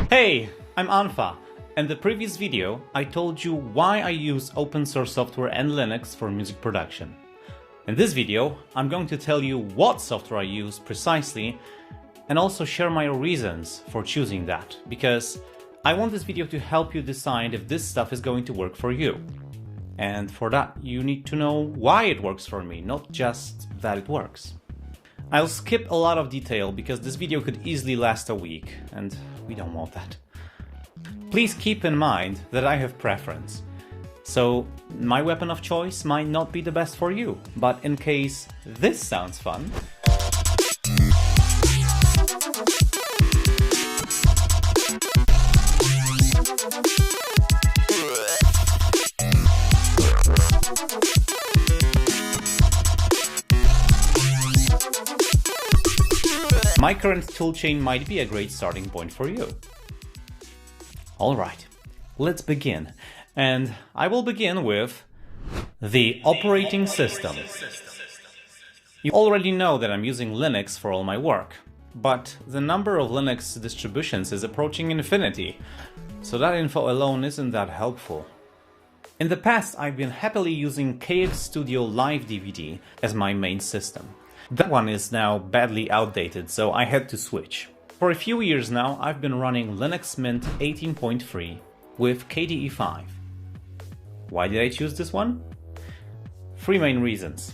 Hey, I'm Anfa. In the previous video, I told you why I use open source software and Linux for music production. In this video, I'm going to tell you what software I use precisely and also share my reasons for choosing that, because I want this video to help you decide if this stuff is going to work for you. And for that, you need to know why it works for me, not just that it works. I'll skip a lot of detail because this video could easily last a week, and we don't want that. Please keep in mind that I have preference. So my weapon of choice might not be the best for you, but in case this sounds fun, my current toolchain might be a great starting point for you. Alright, let's begin. And I will begin with the operating system. You already know that I'm using Linux for all my work, but the number of Linux distributions is approaching infinity, so that info alone isn't that helpful. In the past, I've been happily using KX Studio Live DVD as my main system. That one is now badly outdated, so I had to switch. For a few years now, I've been running Linux Mint 18.3 with KDE 5. Why did I choose this one? Three main reasons.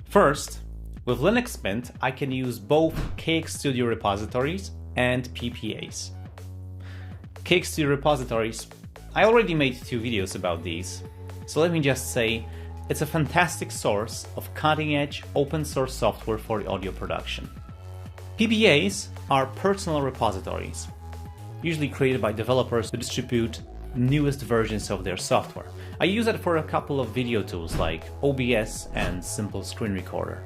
First, with Linux Mint, I can use both KX Studio repositories and PPAs. KX Studio repositories, I already made 2 videos about these, so let me just say, it's a fantastic source of cutting-edge open source software for audio production. PPAs are personal repositories, usually created by developers to distribute newest versions of their software. I use it for a couple of video tools like OBS and Simple Screen Recorder.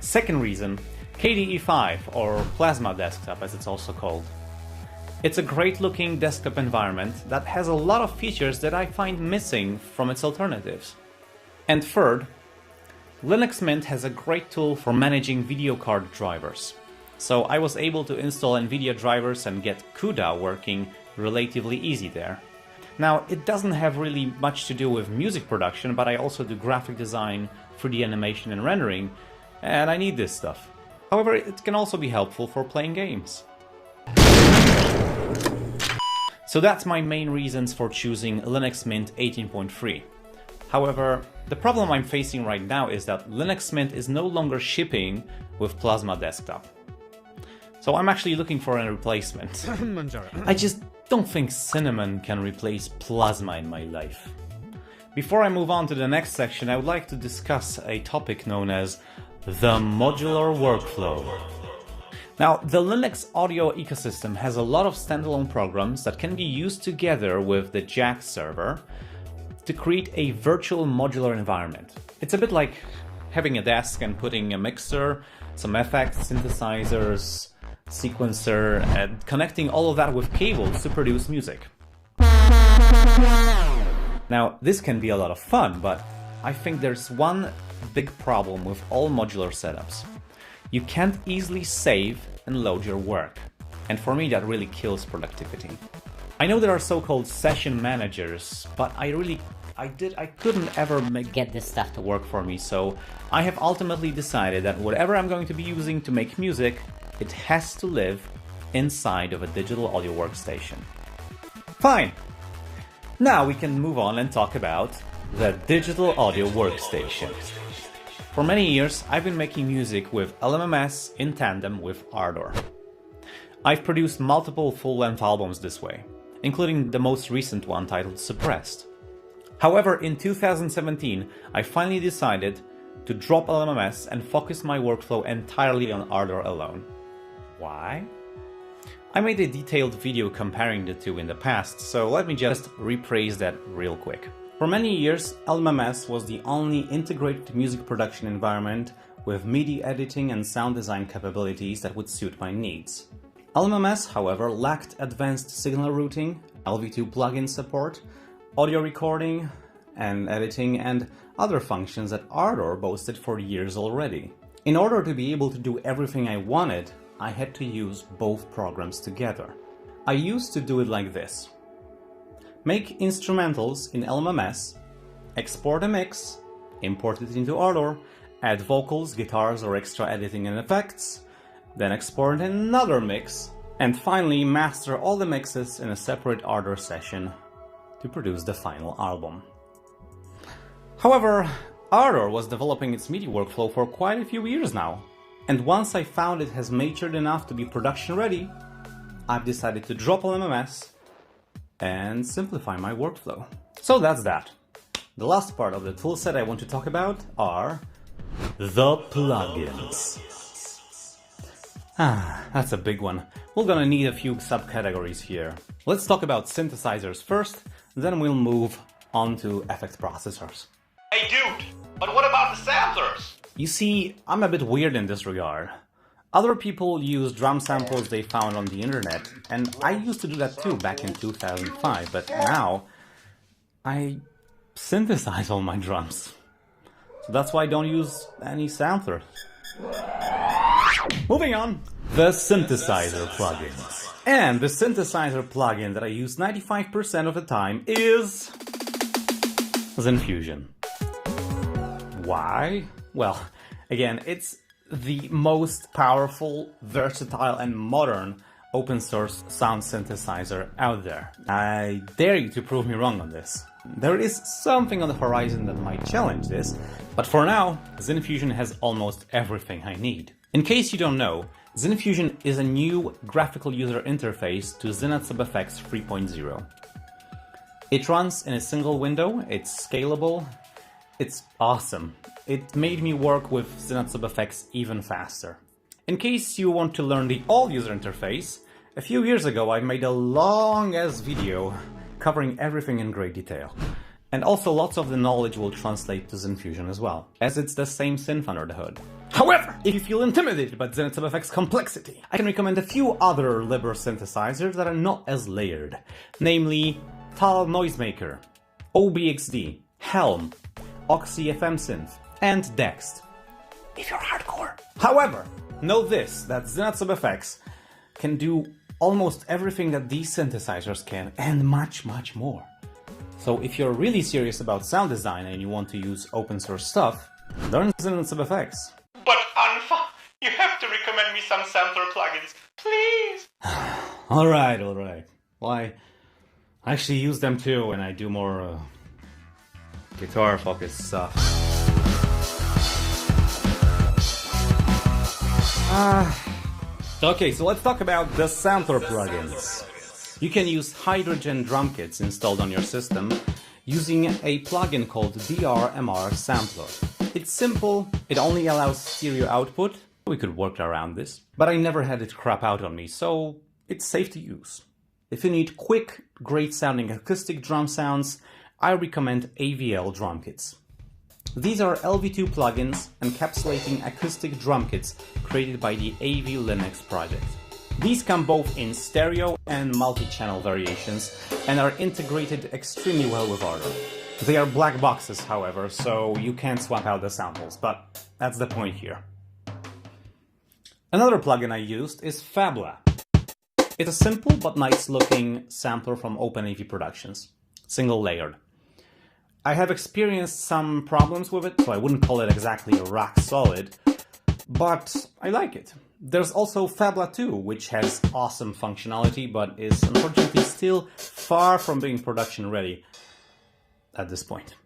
Second reason, KDE 5 or Plasma Desktop as it's also called. It's a great looking desktop environment that has a lot of features that I find missing from its alternatives. And third, Linux Mint has a great tool for managing video card drivers. So I was able to install NVIDIA drivers and get CUDA working relatively easy there. Now, it doesn't have really much to do with music production, but I also do graphic design, 3D animation and rendering, and I need this stuff. However, it can also be helpful for playing games. So that's my main reasons for choosing Linux Mint 18.3. However, the problem I'm facing right now is that Linux Mint is no longer shipping with Plasma Desktop. So I'm actually looking for a replacement. I just don't think Cinnamon can replace Plasma in my life. Before I move on to the next section, I would like to discuss a topic known as the modular workflow. Now, the Linux audio ecosystem has a lot of standalone programs that can be used together with the JAX server to create a virtual modular environment. It's a bit like having a desk and putting a mixer, some effects, synthesizers, sequencer, and connecting all of that with cables to produce music. Now, this can be a lot of fun, but I think there's one big problem with all modular setups. You can't easily save and load your work, and for me that really kills productivity. I know there are so-called session managers, but I couldn't ever get this stuff to work for me, so I have ultimately decided that whatever I'm going to be using to make music, it has to live inside of a digital audio workstation. Fine! Now we can move on and talk about the digital audio workstation. For many years, I've been making music with LMMS in tandem with Ardor. I've produced multiple full-length albums this way, including the most recent one titled Suppressed. However, in 2017, I finally decided to drop LMMS and focus my workflow entirely on Ardor alone. Why? I made a detailed video comparing the two in the past, so let me just rephrase that real quick. For many years, LMMS was the only integrated music production environment with MIDI editing and sound design capabilities that would suit my needs. LMMS, however, lacked advanced signal routing, LV2 plugin support, audio recording and editing, and other functions that Ardor boasted for years already. In order to be able to do everything I wanted, I had to use both programs together. I used to do it like this. Make instrumentals in LMMS, export a mix, import it into Ardour, add vocals, guitars or extra editing and effects, then export another mix, and finally master all the mixes in a separate Ardour session to produce the final album. However, Ardour was developing its MIDI workflow for quite a few years now, and once I found it has matured enough to be production ready, I've decided to drop LMMS and simplify my workflow. So that's that. The last part of the toolset I want to talk about are the plugins. That's a big one. We're gonna need a few subcategories here. Let's talk about synthesizers first, then we'll move on to effect processors. Hey dude, but what about the samplers? You see, I'm a bit weird in this regard. Other people use drum samples they found on the internet, and I used to do that too back in 2005, but now I synthesize all my drums. So that's why I don't use any sampler. Moving on, the synthesizer plugins. And the synthesizer plugin that I use 95% of the time is ZenFusion. Why? Well, again, it's the most powerful, versatile and modern open source sound synthesizer out there. I dare you to prove me wrong on this. There is something on the horizon that might challenge this, but for now, ZenFusion has almost everything I need. In case you don't know, ZenFusion is a new graphical user interface to ZenatSubFX 3.0. It runs in a single window, it's scalable, it's awesome. It made me work with ZenatSubFX even faster. In case you want to learn the all-user interface, a few years ago I made a long-ass video covering everything in great detail. And also lots of the knowledge will translate to ZenFusion as well, as it's the same synth under the hood. However, if you feel intimidated by ZenatSubFX complexity, I can recommend a few other Libre synthesizers that are not as layered, namely Tal Noisemaker, OBXD, Helm, Oxy FM Synth, and Dext, if you're hardcore. However, know this, that ZenatSubFX can do almost everything that these synthesizers can, and much, much more. So if you're really serious about sound design and you want to use open source stuff, learn ZenatSubFX. But Anfa, you have to recommend me some sampler plugins, please! Alright. Well, I actually use them too when I do more guitar-focused stuff. Okay, so let's talk about the sampler plugins. You can use Hydrogen drum kits installed on your system using a plugin called DRMR Sampler. It's simple, it only allows stereo output. We could work around this, but I never had it crap out on me, so it's safe to use. If you need quick, great sounding acoustic drum sounds, I recommend AVL drum kits. These are LV2 plugins encapsulating acoustic drum kits created by the AV Linux project. These come both in stereo and multi-channel variations and are integrated extremely well with Ardour. They are black boxes, however, so you can't swap out the samples, but that's the point here. Another plugin I used is Fabla. It's a simple but nice looking sampler from OpenAV Productions, single layered. I have experienced some problems with it, so I wouldn't call it exactly rock solid, but I like it. There's also Fabla 2, which has awesome functionality, but is unfortunately still far from being production ready at this point.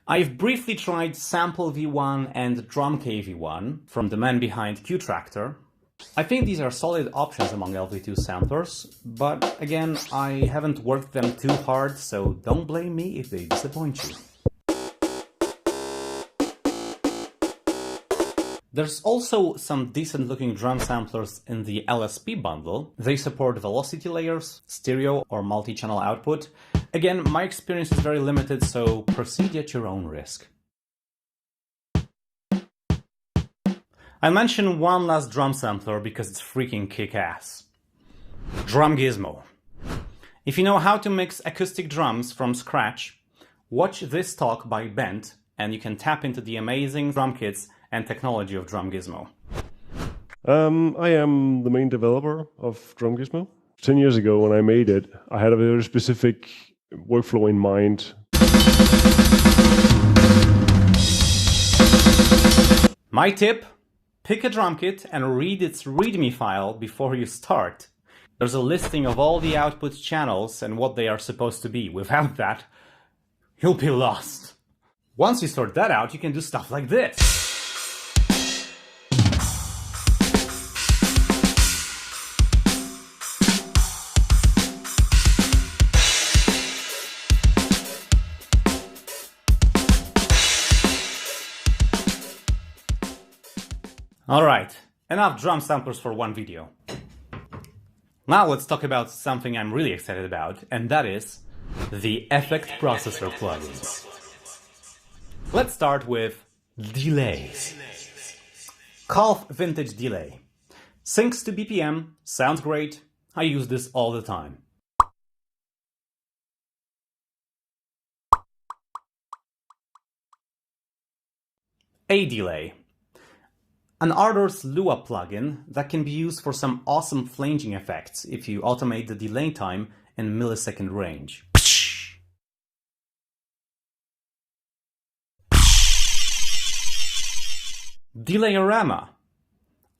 I've briefly tried Sample V1 and Drumkey V1 from the man behind Qtractor. I think these are solid options among LV2 samplers, but again, I haven't worked them too hard, so don't blame me if they disappoint you. There's also some decent looking drum samplers in the LSP bundle. They support velocity layers, stereo or multi-channel output. Again, my experience is very limited, so proceed at your own risk. I'll mention one last drum sampler because it's freaking kick-ass. Drum Gizmo. If you know how to mix acoustic drums from scratch, watch this talk by Bent and you can tap into the amazing drum kits and technology of Drum Gizmo. I am the main developer of Drum Gizmo. 10 years ago when I made it, I had a very specific workflow in mind. My tip, pick a drum kit and read its README file before you start. There's a listing of all the output channels and what they are supposed to be. Without that, you'll be lost. Once you sort that out, you can do stuff like this. Alright, enough drum samplers for one video. Now let's talk about something I'm really excited about, and that is the Effect Processor plugins. Let's start with delays. Calf Vintage Delay. Syncs to BPM, sounds great, I use this all the time. A delay. An Ardor's Lua plugin that can be used for some awesome flanging effects if you automate the delay time in millisecond range. Delayorama.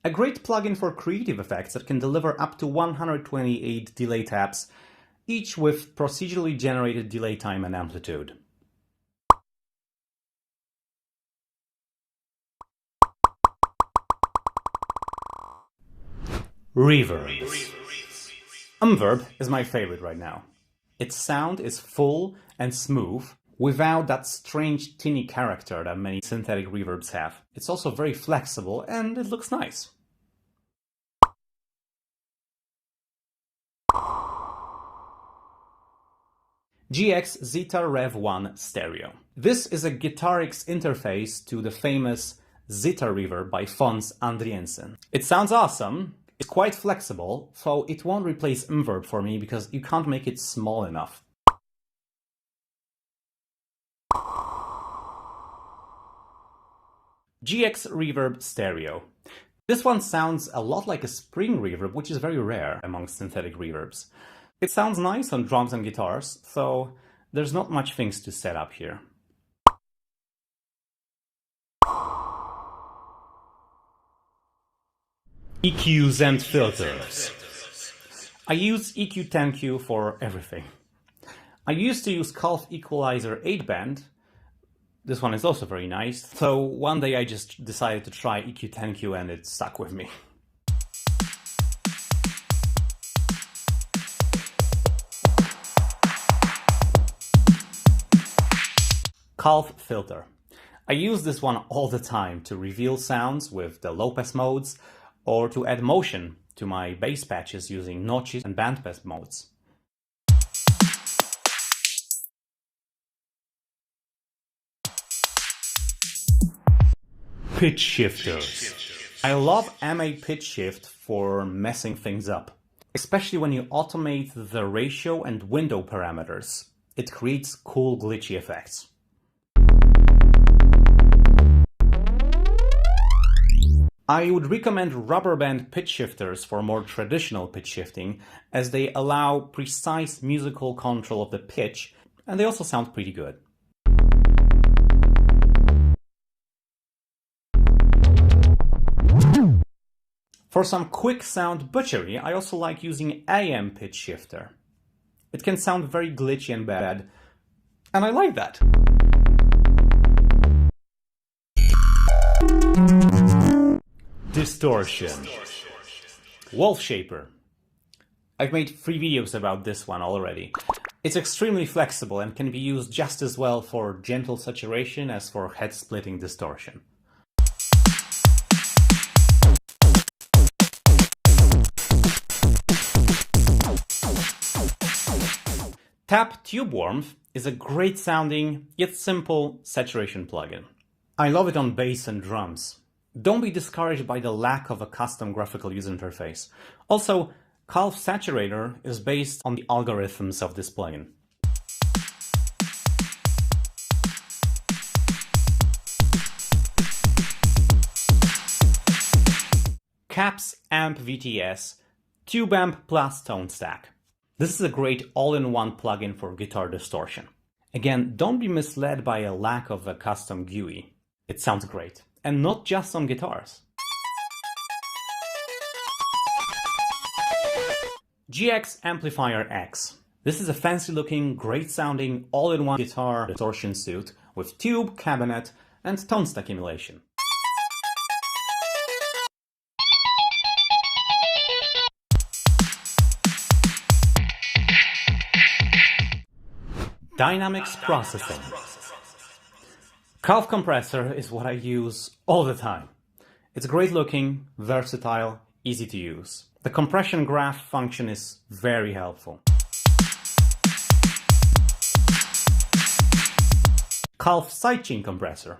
A great plugin for creative effects that can deliver up to 128 delay taps, each with procedurally generated delay time and amplitude. Reverbs. Umverb is my favorite right now. Its sound is full and smooth, without that strange tinny character that many synthetic reverbs have. It's also very flexible and it looks nice. GX Zeta Rev 1 Stereo. This is a Guitarix interface to the famous Zeta reverb by Fons Andriensen. It sounds awesome. It's quite flexible, so it won't replace Umverb for me because you can't make it small enough. GX Reverb Stereo. This one sounds a lot like a spring reverb, which is very rare among synthetic reverbs. It sounds nice on drums and guitars, so there's not much things to set up here. EQs and filters. I use EQ10Q for everything. I used to use Calf Equalizer 8-band. This one is also very nice. So one day I just decided to try EQ10Q and it stuck with me. Calf filter. I use this one all the time to reveal sounds with the low-pass modes, or to add motion to my bass patches using notches and bandpass modes. Pitch shifters. I love MA pitch shift for messing things up, especially when you automate the ratio and window parameters. It creates cool glitchy effects. I would recommend rubber band pitch shifters for more traditional pitch shifting, as they allow precise musical control of the pitch, and they also sound pretty good. For some quick sound butchery, I also like using AM pitch shifter. It can sound very glitchy and bad, and I like that. Distortion. Wolf Shaper. I've made 3 videos about this one already. It's extremely flexible and can be used just as well for gentle saturation as for head-splitting distortion. Tap Tube Warmth is a great sounding, yet simple saturation plugin. I love it on bass and drums. Don't be discouraged by the lack of a custom graphical user interface. Also, Calf Saturator is based on the algorithms of this plugin. Caps Amp VTS Tube Amp plus Tone Stack. This is a great all-in-one plugin for guitar distortion. Again, don't be misled by a lack of a custom GUI. It sounds great, and not just on guitars. GX Amplifier X. This is a fancy-looking, great-sounding, all-in-one guitar distortion suite with tube, cabinet, and tone stack emulation. Dynamics Processing. Calf Compressor is what I use all the time. It's great looking, versatile, easy to use. The compression graph function is very helpful. Calf Sidechain Compressor.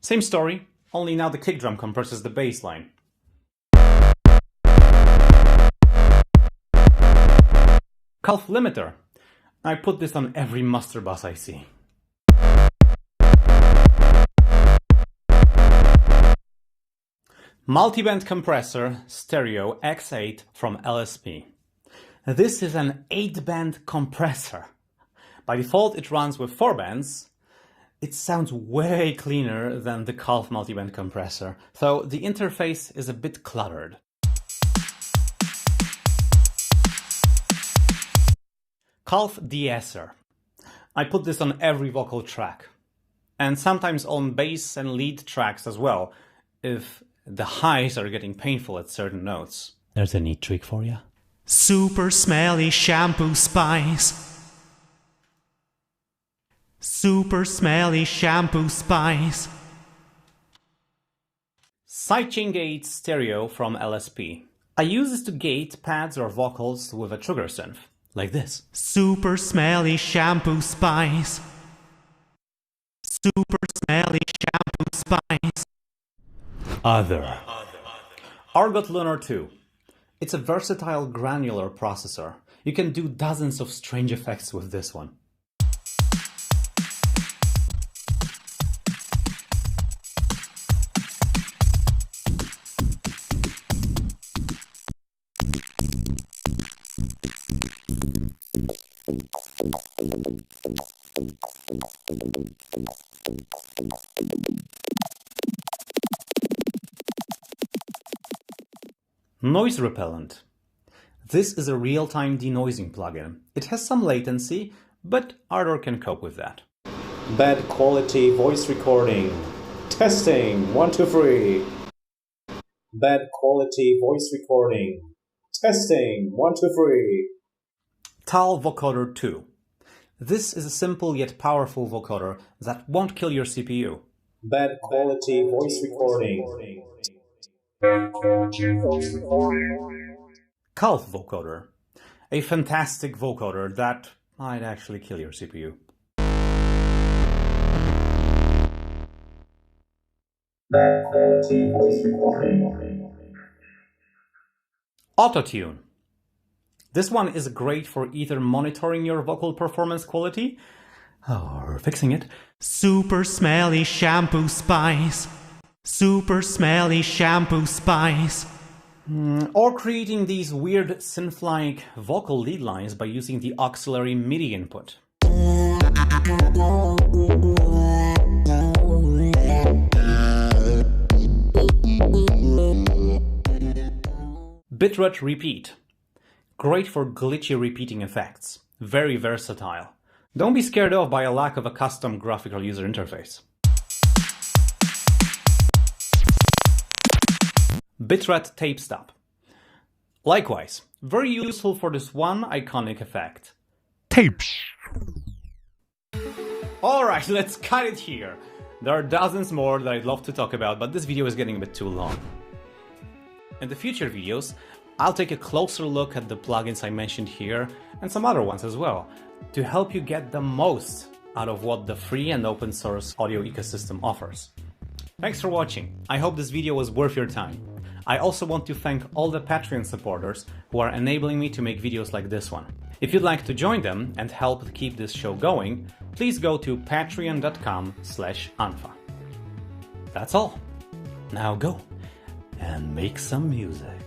Same story, only now the kick drum compresses the bass line. Calf Limiter. I put this on every master bus I see. Multiband Compressor Stereo X8 from LSP. This is an 8-band compressor. By default it runs with 4 bands. It sounds way cleaner than the Calf multiband compressor, though the interface is a bit cluttered. Calf De-esser. I put this on every vocal track, and sometimes on bass and lead tracks as well, if the highs are getting painful at certain notes. There's a neat trick for you. Super smelly shampoo spice. Super smelly shampoo spice. Sidechain Gate Stereo from LSP. I use this to gate pads or vocals with a trigger synth, like this. Super smelly shampoo spice. Super smelly shampoo spice. Other. Argot Lunar 2. It's a versatile granular processor. You can do dozens of strange effects with this one. Noise Repellent. This is a real-time denoising plugin. It has some latency, but Ardor can cope with that. Bad quality voice recording. Testing. 1, 2, 3. Bad quality voice recording. Testing. 1, 2, 3. Tal Vocoder 2. This is a simple yet powerful vocoder that won't kill your CPU. Bad quality voice recording. Calf Vocoder. A fantastic vocoder that might actually kill your CPU. Bad quality voice recording. Autotune. This one is great for either monitoring your vocal performance quality or fixing it. Super smelly shampoo spice. Super smelly shampoo spice. Or creating these weird synth-like vocal lead lines by using the auxiliary MIDI input. Bitrate Repeat. Great for glitchy repeating effects. Very versatile. Don't be scared off by a lack of a custom graphical user interface. Bitrate Tape Stop. Likewise, very useful for this one iconic effect. Tapes. Alright, let's cut it here. There are dozens more that I'd love to talk about, but this video is getting a bit too long. In the future videos, I'll take a closer look at the plugins I mentioned here and some other ones as well, to help you get the most out of what the free and open source audio ecosystem offers. Thanks for watching. I hope this video was worth your time. I also want to thank all the Patreon supporters who are enabling me to make videos like this one. If you'd like to join them and help keep this show going, please go to patreon.com/Unfa. That's all. Now go and make some music.